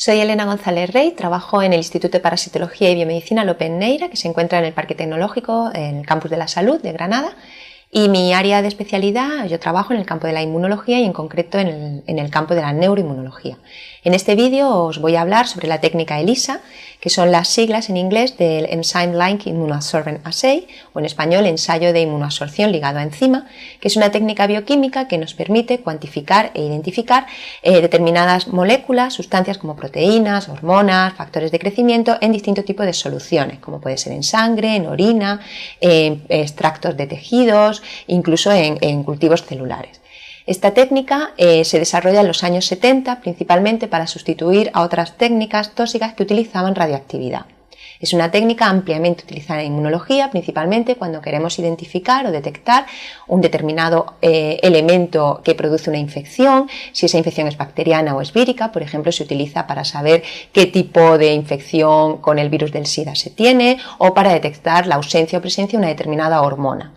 Soy Elena González Rey, trabajo en el Instituto de Parasitología y Biomedicina López Neira, que se encuentra en el Parque Tecnológico, en el Campus de la Salud de Granada. Y mi área de especialidad, yo trabajo en el campo de la inmunología y en concreto en el campo de la neuroinmunología. En este vídeo os voy a hablar sobre la técnica ELISA, que son las siglas en inglés del Enzyme Linked Immunoabsorbance Assay, o en español ensayo de inmunoabsorción ligado a enzima, que es una técnica bioquímica que nos permite cuantificar e identificar determinadas moléculas, sustancias como proteínas, hormonas, factores de crecimiento en distintos tipos de soluciones, como puede ser en sangre, en orina, en extractos de tejidos, incluso en cultivos celulares. Esta técnica se desarrolla en los años 70 principalmente para sustituir a otras técnicas tóxicas que utilizaban radioactividad. Es una técnica ampliamente utilizada en inmunología, principalmente cuando queremos identificar o detectar un determinado elemento que produce una infección, si esa infección es bacteriana o es vírica. Por ejemplo, se utiliza para saber qué tipo de infección con el virus del SIDA se tiene o para detectar la ausencia o presencia de una determinada hormona.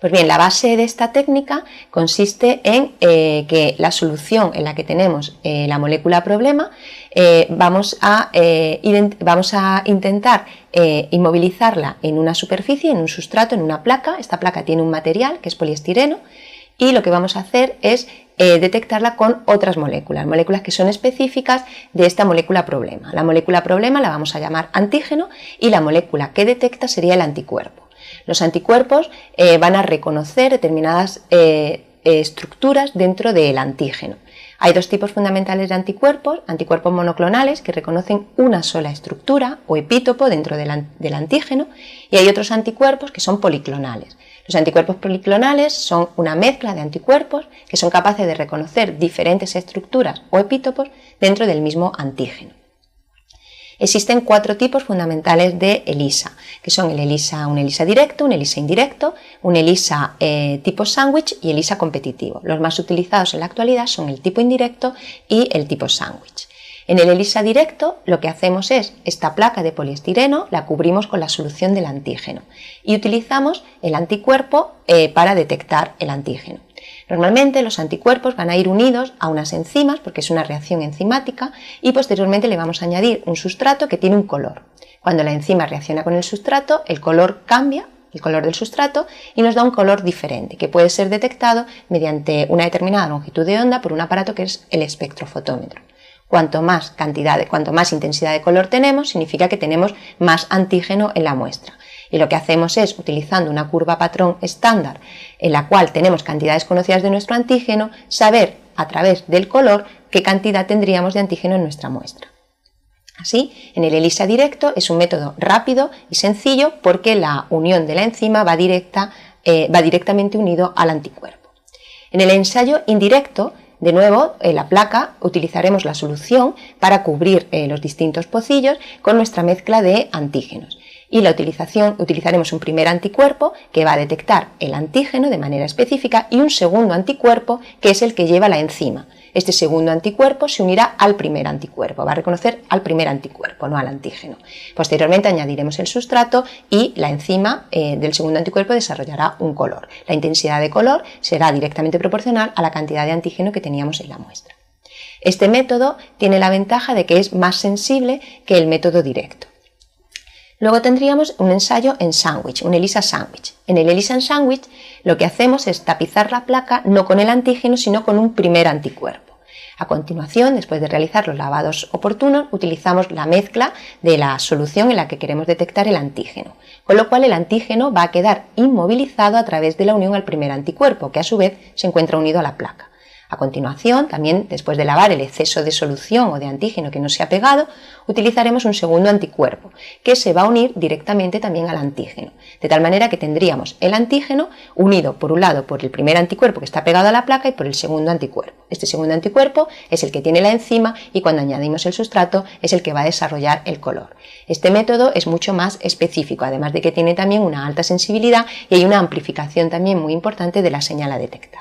Pues bien, la base de esta técnica consiste en que la solución en la que tenemos la molécula problema vamos a intentar inmovilizarla en una superficie, en un sustrato, en una placa. Esta placa tiene un material que es poliestireno y lo que vamos a hacer es detectarla con otras moléculas que son específicas de esta molécula problema. La molécula problema la vamos a llamar antígeno y la molécula que detecta sería el anticuerpo. Los anticuerpos van a reconocer determinadas estructuras dentro del antígeno. Hay dos tipos fundamentales de anticuerpos monoclonales que reconocen una sola estructura o epítopo dentro del antígeno, y hay otros anticuerpos que son policlonales. Los anticuerpos policlonales son una mezcla de anticuerpos que son capaces de reconocer diferentes estructuras o epítopos dentro del mismo antígeno. Existen cuatro tipos fundamentales de ELISA, que son un ELISA directo, un ELISA indirecto, un ELISA tipo sándwich y ELISA competitivo. Los más utilizados en la actualidad son el tipo indirecto y el tipo sándwich. En el ELISA directo lo que hacemos es esta placa de poliestireno la cubrimos con la solución del antígeno y utilizamos el anticuerpo para detectar el antígeno. Normalmente los anticuerpos van a ir unidos a unas enzimas porque es una reacción enzimática y posteriormente le vamos a añadir un sustrato que tiene un color. Cuando la enzima reacciona con el sustrato, el color cambia, el color del sustrato, y nos da un color diferente que puede ser detectado mediante una determinada longitud de onda por un aparato que es el espectrofotómetro. Cuanto más intensidad de color tenemos, significa que tenemos más antígeno en la muestra. Y lo que hacemos es, utilizando una curva patrón estándar en la cual tenemos cantidades conocidas de nuestro antígeno, saber a través del color qué cantidad tendríamos de antígeno en nuestra muestra. Así, en el ELISA directo es un método rápido y sencillo porque la unión de la enzima va directamente unido al anticuerpo. En el ensayo indirecto, de nuevo, en la placa utilizaremos la solución para cubrir los distintos pocillos con nuestra mezcla de antígenos. Y utilizaremos un primer anticuerpo que va a detectar el antígeno de manera específica y un segundo anticuerpo que es el que lleva la enzima. Este segundo anticuerpo se unirá al primer anticuerpo, va a reconocer al primer anticuerpo, no al antígeno. Posteriormente añadiremos el sustrato y la enzima del segundo anticuerpo desarrollará un color. La intensidad de color será directamente proporcional a la cantidad de antígeno que teníamos en la muestra. Este método tiene la ventaja de que es más sensible que el método directo. Luego tendríamos un ensayo en sándwich, un ELISA sándwich. En el ELISA en sándwich lo que hacemos es tapizar la placa no con el antígeno sino con un primer anticuerpo. A continuación, después de realizar los lavados oportunos, utilizamos la mezcla de la solución en la que queremos detectar el antígeno, con lo cual el antígeno va a quedar inmovilizado a través de la unión al primer anticuerpo, que a su vez se encuentra unido a la placa. A continuación, también después de lavar el exceso de solución o de antígeno que no se ha pegado, utilizaremos un segundo anticuerpo que se va a unir directamente también al antígeno, de tal manera que tendríamos el antígeno unido por un lado por el primer anticuerpo que está pegado a la placa y por el segundo anticuerpo. Este segundo anticuerpo es el que tiene la enzima y cuando añadimos el sustrato es el que va a desarrollar el color. Este método es mucho más específico, además de que tiene también una alta sensibilidad y hay una amplificación también muy importante de la señal a detectar.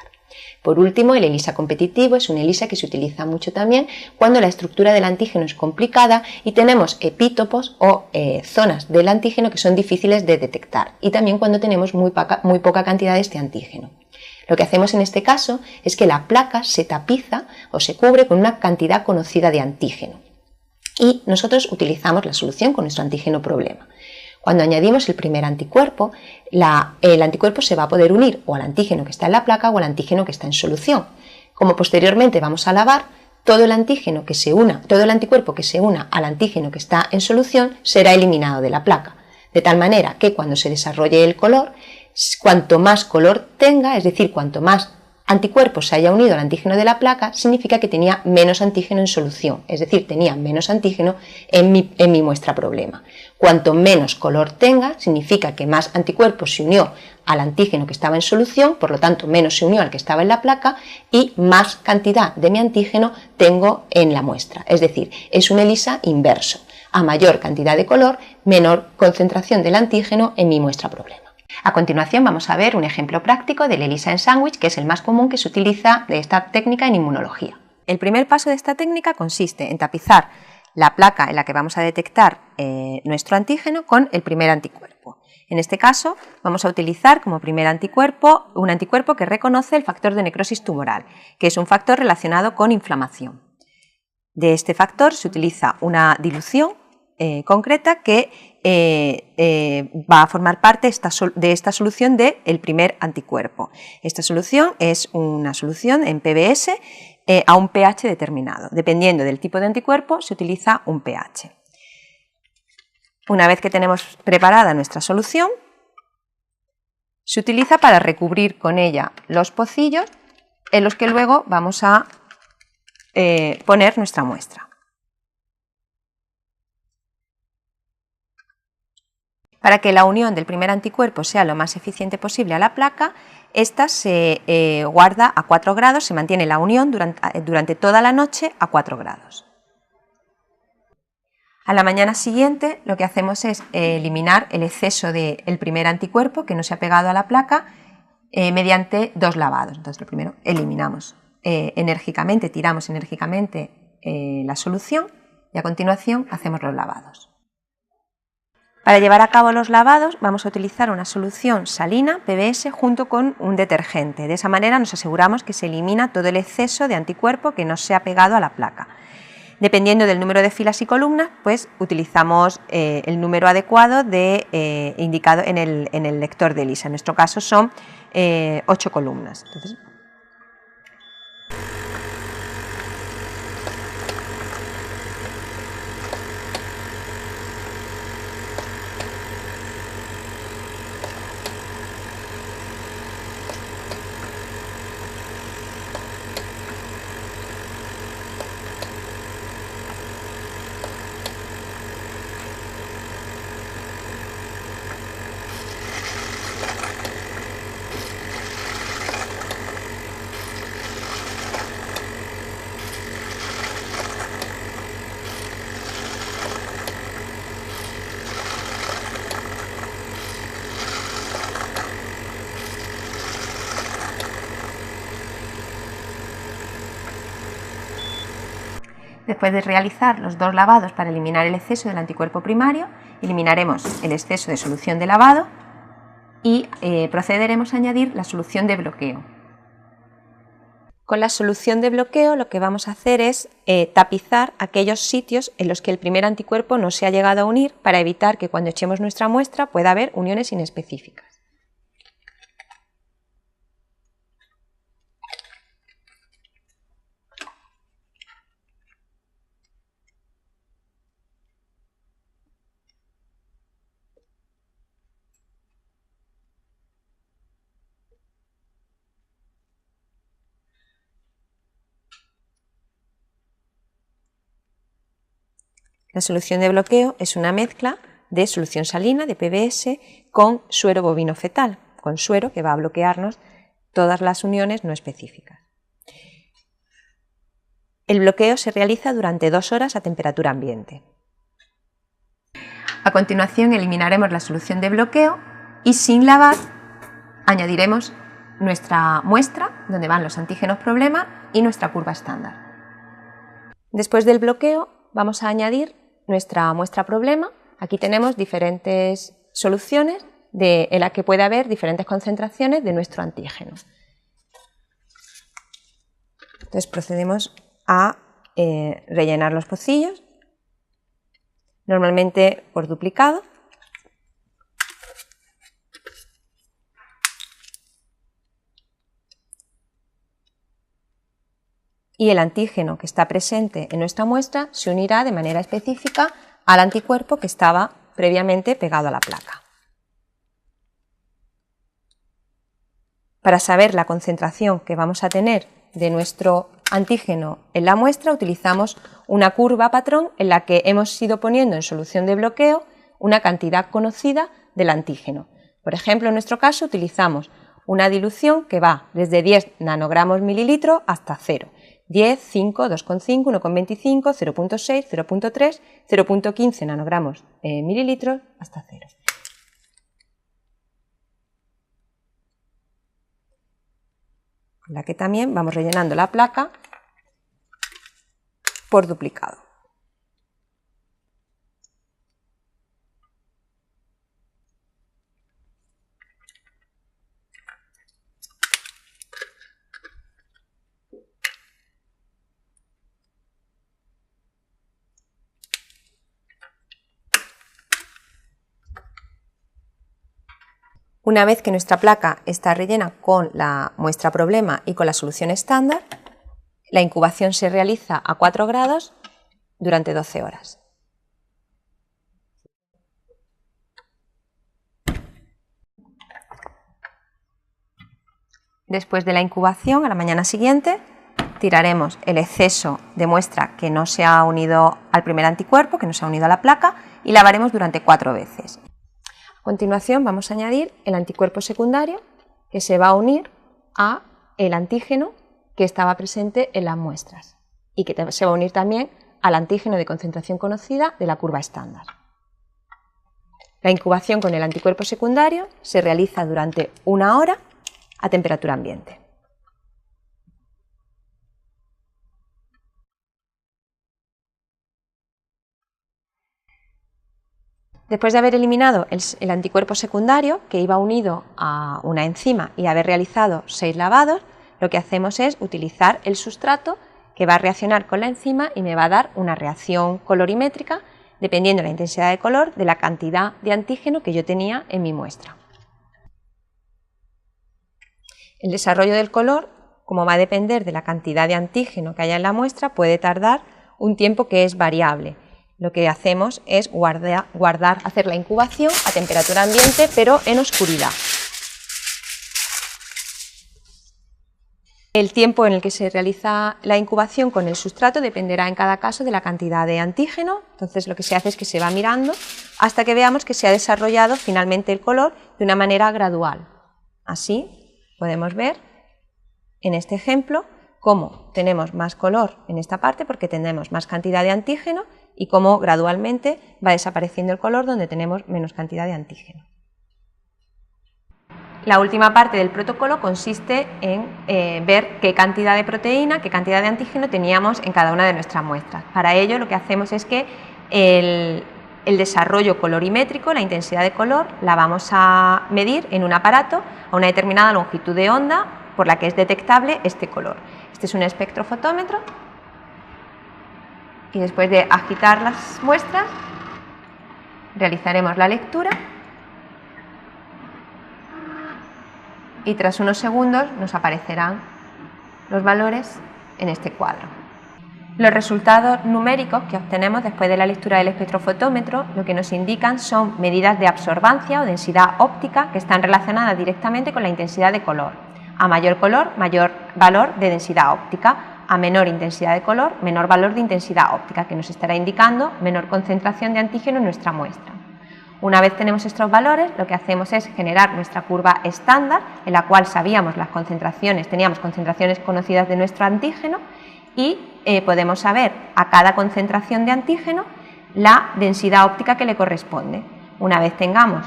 Por último, el ELISA competitivo es un ELISA que se utiliza mucho también cuando la estructura del antígeno es complicada y tenemos epítopos o zonas del antígeno que son difíciles de detectar y también cuando tenemos muy poca cantidad de este antígeno. Lo que hacemos en este caso es que la placa se tapiza o se cubre con una cantidad conocida de antígeno y nosotros utilizamos la solución con nuestro antígeno problema. Cuando añadimos el primer anticuerpo, el anticuerpo se va a poder unir o al antígeno que está en la placa o al antígeno que está en solución. Como posteriormente vamos a lavar, todo el antígeno que se una, todo el anticuerpo que se una al antígeno que está en solución será eliminado de la placa, de tal manera que cuando se desarrolle el color, cuanto más color tenga, es decir, cuanto más anticuerpo se haya unido al antígeno de la placa, significa que tenía menos antígeno en solución, es decir, tenía menos antígeno en mi muestra problema. Cuanto menos color tenga, significa que más anticuerpo se unió al antígeno que estaba en solución, por lo tanto menos se unió al que estaba en la placa y más cantidad de mi antígeno tengo en la muestra, es decir, es un ELISA inverso. A mayor cantidad de color, menor concentración del antígeno en mi muestra problema. A continuación vamos a ver un ejemplo práctico del ELISA en sándwich, que es el más común que se utiliza de esta técnica en inmunología. El primer paso de esta técnica consiste en tapizar la placa en la que vamos a detectar nuestro antígeno con el primer anticuerpo. En este caso vamos a utilizar como primer anticuerpo un anticuerpo que reconoce el factor de necrosis tumoral, que es un factor relacionado con inflamación. De este factor se utiliza una dilución concreta que va a formar parte de esta solución del primer anticuerpo. Esta solución es una solución en PBS a un pH determinado. Dependiendo del tipo de anticuerpo se utiliza un pH. Una vez que tenemos preparada nuestra solución, se utiliza para recubrir con ella los pocillos en los que luego vamos a poner nuestra muestra. Para que la unión del primer anticuerpo sea lo más eficiente posible a la placa, esta se guarda a 4 grados, se mantiene la unión durante toda la noche a 4 grados. A la mañana siguiente lo que hacemos es eliminar el exceso del primer anticuerpo que no se ha pegado a la placa mediante 2 lavados. Entonces, lo primero, eliminamos enérgicamente, tiramos enérgicamente la solución y a continuación hacemos los lavados. Para llevar a cabo los lavados vamos a utilizar una solución salina, PBS, junto con un detergente. De esa manera nos aseguramos que se elimina todo el exceso de anticuerpo que no se ha pegado a la placa. Dependiendo del número de filas y columnas, pues utilizamos el número adecuado indicado en el lector de ELISA. En nuestro caso son 8 columnas. Entonces, después de realizar los 2 lavados para eliminar el exceso del anticuerpo primario, eliminaremos el exceso de solución de lavado y procederemos a añadir la solución de bloqueo. Con la solución de bloqueo lo que vamos a hacer es tapizar aquellos sitios en los que el primer anticuerpo no se ha llegado a unir para evitar que cuando echemos nuestra muestra pueda haber uniones inespecíficas. La solución de bloqueo es una mezcla de solución salina, de PBS, con suero bovino fetal, con suero que va a bloquearnos todas las uniones no específicas. El bloqueo se realiza durante 2 horas a temperatura ambiente. A continuación eliminaremos la solución de bloqueo y sin lavar añadiremos nuestra muestra, donde van los antígenos problema, y nuestra curva estándar. Después del bloqueo vamos a añadir nuestra muestra problema. Aquí tenemos diferentes soluciones en las que puede haber diferentes concentraciones de nuestro antígeno. Entonces procedemos a rellenar los pocillos, normalmente por duplicado. Y el antígeno que está presente en nuestra muestra se unirá de manera específica al anticuerpo que estaba previamente pegado a la placa. Para saber la concentración que vamos a tener de nuestro antígeno en la muestra, utilizamos una curva patrón en la que hemos ido poniendo en solución de bloqueo una cantidad conocida del antígeno. Por ejemplo, en nuestro caso utilizamos una dilución que va desde 10 nanogramos mililitros hasta 0. 10, 5, 2,5, 1,25, 0,6, 0,3, 0,15 nanogramos mililitros hasta 0. Con la que también vamos rellenando la placa por duplicado. Una vez que nuestra placa está rellena con la muestra problema y con la solución estándar, la incubación se realiza a 4 grados durante 12 horas. Después de la incubación, a la mañana siguiente, tiraremos el exceso de muestra que no se ha unido al primer anticuerpo, que no se ha unido a la placa, y lavaremos durante 4 veces. A continuación vamos a añadir el anticuerpo secundario que se va a unir a el antígeno que estaba presente en las muestras y que se va a unir también al antígeno de concentración conocida de la curva estándar. La incubación con el anticuerpo secundario se realiza durante 1 hora a temperatura ambiente. Después de haber eliminado el anticuerpo secundario, que iba unido a una enzima, y haber realizado 6 lavados, lo que hacemos es utilizar el sustrato que va a reaccionar con la enzima y me va a dar una reacción colorimétrica dependiendo de la intensidad de color de la cantidad de antígeno que yo tenía en mi muestra. El desarrollo del color, como va a depender de la cantidad de antígeno que haya en la muestra, puede tardar un tiempo que es variable. Lo que hacemos es hacer la incubación a temperatura ambiente, pero en oscuridad. El tiempo en el que se realiza la incubación con el sustrato dependerá en cada caso de la cantidad de antígeno. Entonces lo que se hace es que se va mirando hasta que veamos que se ha desarrollado finalmente el color de una manera gradual. Así podemos ver en este ejemplo cómo tenemos más color en esta parte porque tenemos más cantidad de antígeno y cómo gradualmente va desapareciendo el color donde tenemos menos cantidad de antígeno. La última parte del protocolo consiste en ver qué cantidad de proteína, qué cantidad de antígeno teníamos en cada una de nuestras muestras. Para ello lo que hacemos es que el desarrollo colorimétrico, la intensidad de color, la vamos a medir en un aparato a una determinada longitud de onda por la que es detectable este color. Este es un espectrofotómetro y después de agitar las muestras realizaremos la lectura y tras unos segundos nos aparecerán los valores en este cuadro. Los resultados numéricos que obtenemos después de la lectura del espectrofotómetro lo que nos indican son medidas de absorbancia o densidad óptica que están relacionadas directamente con la intensidad de color. A mayor color, mayor valor de densidad óptica. A menor intensidad de color, menor valor de intensidad óptica, que nos estará indicando menor concentración de antígeno en nuestra muestra. Una vez tenemos estos valores, lo que hacemos es generar nuestra curva estándar, en la cual sabíamos las concentraciones, teníamos concentraciones conocidas de nuestro antígeno y podemos saber a cada concentración de antígeno la densidad óptica que le corresponde. Una vez tengamos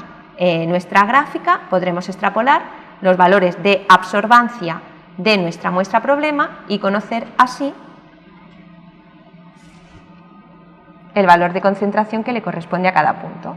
nuestra gráfica, podremos extrapolar los valores de absorbancia de nuestra muestra problema y conocer así el valor de concentración que le corresponde a cada punto.